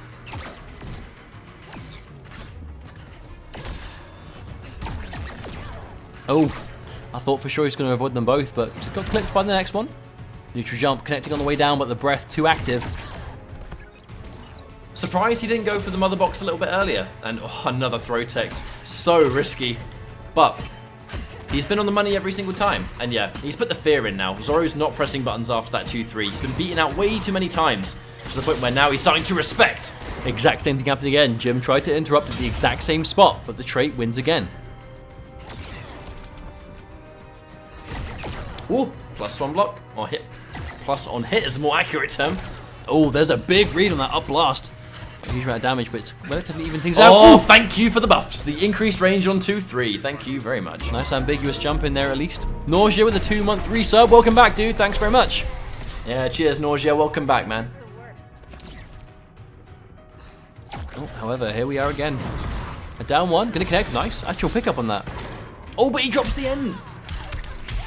Oh, I thought for sure he was going to avoid them both, but just got clipped by the next one. Neutral jump connecting on the way down, but the breath too active. Surprised he didn't go for the mother box a little bit earlier. And another throw tech. So risky. But he's been on the money every single time. And yeah, he's put the fear in now. Zoro's not pressing buttons after that 2-3. He's been beaten out way too many times. To the point where now he's starting to respect. Exact same thing happened again. Jim tried to interrupt at the exact same spot, but the trait wins again. Ooh, +1 block. Or hit. Plus on hit is a more accurate term. Oh, there's a big read on that up blast. A huge amount of damage, but it's relatively even things out. Oh, thank you for the buffs. The increased range on 2-3. Thank you very much. Nice ambiguous jump in there at least. Nausea with a 2-month resub. Welcome back, dude. Thanks very much. Yeah, cheers, Nausea. Welcome back, man. Oh, however, here we are again. A down one. Gonna connect. Nice. Actual pickup on that. Oh, but he drops the end.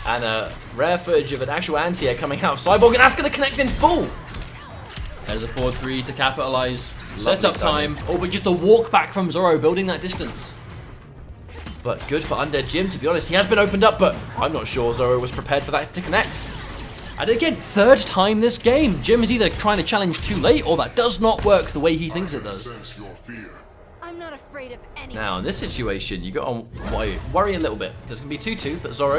And a rare footage of an actual anti-air coming out of Cyborg, and that's going to connect in full. There's a 4-3 to capitalize. Setup time. Oh, but just a walk back from Zoro, building that distance. But good for UndeadJim, to be honest. He has been opened up, but I'm not sure Zoro was prepared for that to connect. And again, 3rd time this game. Jim is either trying to challenge too late, or that does not work the way he thinks it does. I'm not afraid of anyone. Now, in this situation, you got to worry a little bit. There's going to be 2-2, but Zoro,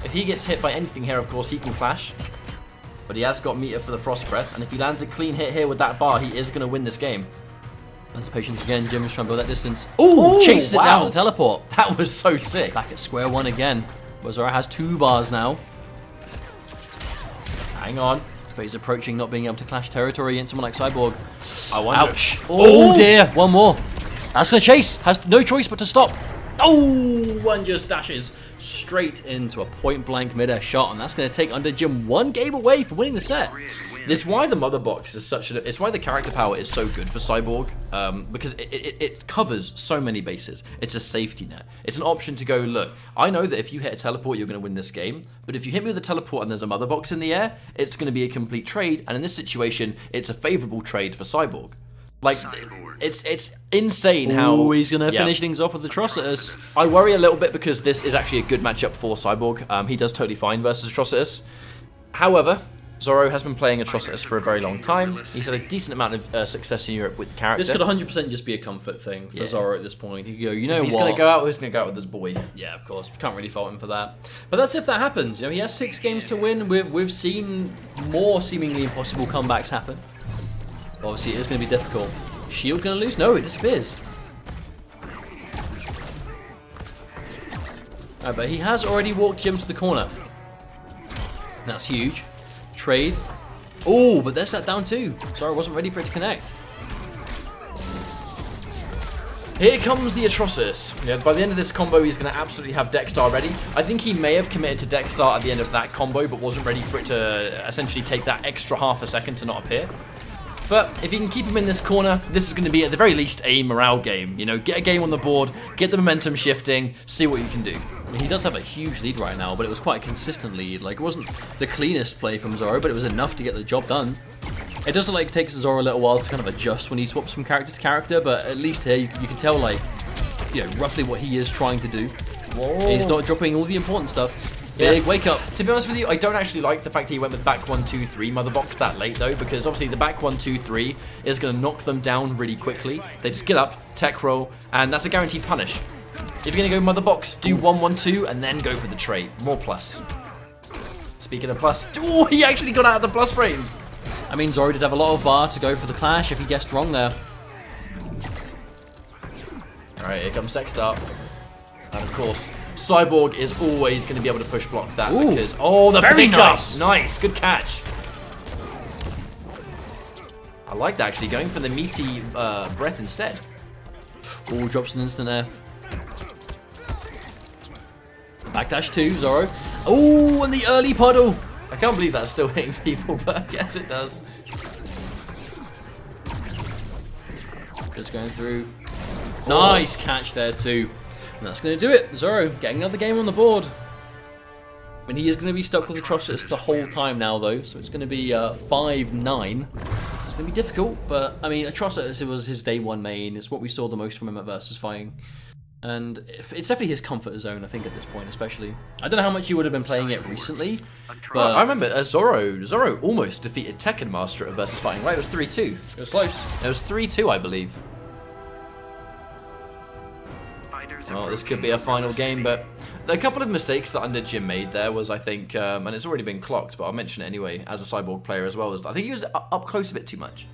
if he gets hit by anything here, of course, he can clash. But he has got meter for the Frost Breath, and if he lands a clean hit here with that bar, he is going to win this game. That's patience again. Jim is trying to build that distance. Ooh, chases it down with the teleport. That was so sick. Back at square one again. But Zoro has 2 bars now. Hang on. But he's approaching not being able to clash territory against someone like Cyborg. I wonder. Ouch. Oh dear. One more. That's going to chase. Has no choice but to stop. Oh, one just dashes straight into a point-blank mid-air shot, and that's going to take UndeadJim 1 game away from winning the set. It's why the mother box is it's why the character power is so good for Cyborg, because it covers so many bases. It's a safety net. It's an option to go, look, I know that if you hit a teleport, you're going to win this game, but if you hit me with a teleport and there's a mother box in the air, it's going to be a complete trade, and in this situation, it's a favorable trade for Cyborg. Like, it's insane how... he's going to finish things off with Atrocitus. I worry a little bit because this is actually a good matchup for Cyborg. He does totally fine versus Atrocitus. However, Zoro has been playing Atrocitus for a very long time. He's had a decent amount of success in Europe with the character. This could 100% just be a comfort thing for Zoro at this point. He could go, you know what? He's going to go out, he's going to go out with his boy. Yeah, of course. Can't really fault him for that. But that's if that happens. You know, he has 6 games to win. We've seen more seemingly impossible comebacks happen. Obviously, it is going to be difficult. Shield going to lose? No, it disappears. Right, but he has already walked Jim to the corner. That's huge. Trade. Oh, but there's that down too. Sorry, I wasn't ready for it to connect. Here comes the Atrocitus. Yeah, by the end of this combo, he's going to absolutely have Dexstar ready. I think he may have committed to Dexstar at the end of that combo, but wasn't ready for it to essentially take that extra half a second to not appear. But if you can keep him in this corner, this is going to be at the very least a morale game. You know, get a game on the board, get the momentum shifting, see what you can do. I mean, he does have a huge lead right now, but it was quite a consistent lead. Like, it wasn't the cleanest play from Zoro, but it was enough to get the job done. It does look like it takes Zoro a little while to kind of adjust when he swaps from character to character, but at least here you can tell, like, you know, roughly what he is trying to do. Whoa. He's not dropping all the important stuff. Big wake up. To be honest with you, I don't actually like the fact that he went with back 1-2-3 mother box that late though, because obviously the back 1-2-3 is going to knock them down really quickly. They just get up, tech roll, and that's a guaranteed punish. If you're going to go mother box, do 1-1-2 and then go for the trait. More plus. Speaking of plus, oh, he actually got out of the plus frames. I mean, Zoro did have a lot of bar to go for the clash if he guessed wrong there. Alright, here comes Tech Start. And of course, Cyborg is always going to be able to push block that because... Oh, the very pickup! nice. Nice, good catch. I like that actually, going for the meaty breath instead. Oh, drops an instant air. Backdash 2, Zoro. Oh, and the early puddle. I can't believe that's still hitting people, but I guess it does. Just going through. Nice catch there too. And that's going to do it. Zoro getting another game on the board. I mean, he is going to be stuck with Atrocitus the whole time now, though. So it's going to be 5-9. It's going to be difficult, but I mean, Atrocitus, it was his day one main. It's what we saw the most from him at Versus Fighting. And it's definitely his comfort zone, I think, at this point, especially. I don't know how much he would have been playing it recently, but... I remember Zoro almost defeated Tekken Master at Versus Fighting, right? It was 3-2. It was close. It was 3-2, I believe. Well, this could be a final game, but a couple of mistakes that UndeadJim made there was, I think, and it's already been clocked, but I'll mention it anyway, as a Cyborg player as well, I think he was up close a bit too much.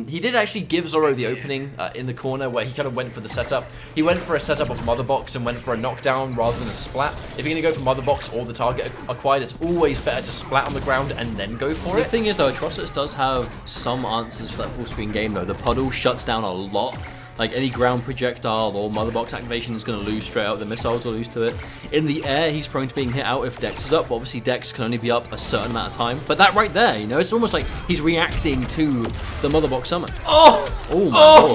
He did actually give Zoro the opening in the corner where he kind of went for the setup. He went for a setup of Mother Box and went for a knockdown rather than a splat. If you're going to go for Mother Box or the target acquired, it's always better to splat on the ground and then go for it. The thing is, though, Atrocitus does have some answers for that full screen game, though. The puddle shuts down a lot. Like any ground projectile or mother box activation is going to lose straight out. The missiles will lose to it. In the air, he's prone to being hit out if Dex is up. But obviously, Dex can only be up a certain amount of time. But that right there, you know, it's almost like he's reacting to the mother box summon. Oh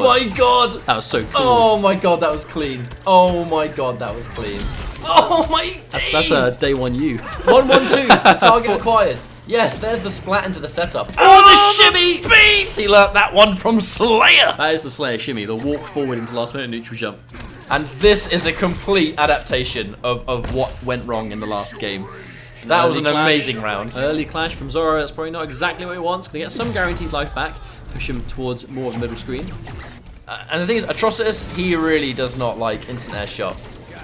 my god! That was so cool. Oh my god, that was clean. Oh my god, that was clean. Oh my days! That's a day one U. 1-1-2, target acquired. Yes, there's the splat into the setup. Oh, the shimmy beats! He learnt that one from Slayer. That is the Slayer shimmy, the walk forward into last minute neutral jump. And this is a complete adaptation of what went wrong in the last game. That was an amazing round. Early clash from Zoro, that's probably not exactly what he wants. Gonna get some guaranteed life back, push him towards more of the middle screen. And the thing is, Atrocitus, he really does not like instant air shot.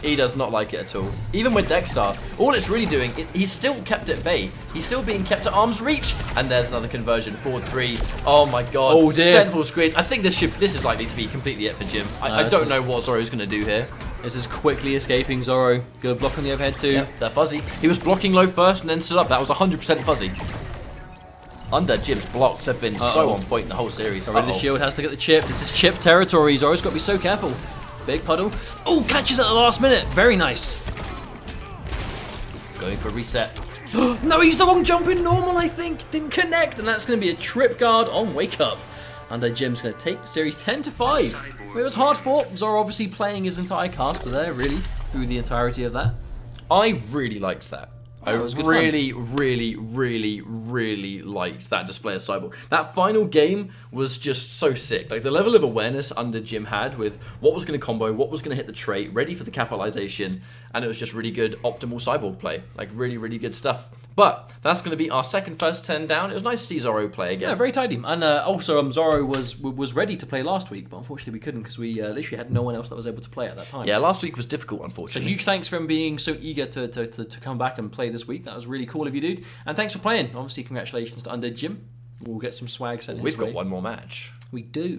He does not like it at all. Even with Dexter, all it's really doing, he's still kept at bay. He's still being kept at arm's reach. And there's another conversion, 4-3. Oh my god. Oh dear. Central screen. I think this is likely to be completely it for Jim. I don't know what Zoro's going to do here. This is quickly escaping Zoro. Good block on the overhead too. Yep, they're fuzzy. He was blocking low first and then stood up. That was 100% fuzzy. UndeadJim's blocks have been so on point the whole series. Already the shield has to get the chip. This is chip territory. Zoro's got to be so careful. Big puddle. Oh, catches at the last minute. Very nice. Going for reset. No, he's the wrong jump in normal, I think. Didn't connect, and that's going to be a trip guard on wake up. UndeadJim's going to take the series 10-5. It was hard fought. Zoro obviously playing his entire caster there, really, through the entirety of that. I really liked that. I really liked that display of Cyborg. That final game was just so sick. Like the level of awareness UndeadJim had with what was going to combo, what was going to hit the trait, ready for the capitalization, and it was just really good optimal Cyborg play. Like really good stuff. But that's going to be our second first 10 down. It was nice to see Zoro play again. Yeah, very tidy. And also, Zoro was ready to play last week, but unfortunately we couldn't because we literally had no one else that was able to play at that time. Yeah, last week was difficult, So unfortunately. huge thanks for him being so eager to come back and play this week. That was really cool of you, dude. And thanks for playing. Obviously, congratulations to UndeadJim. We'll get some swag sent. We've got one more match. We do.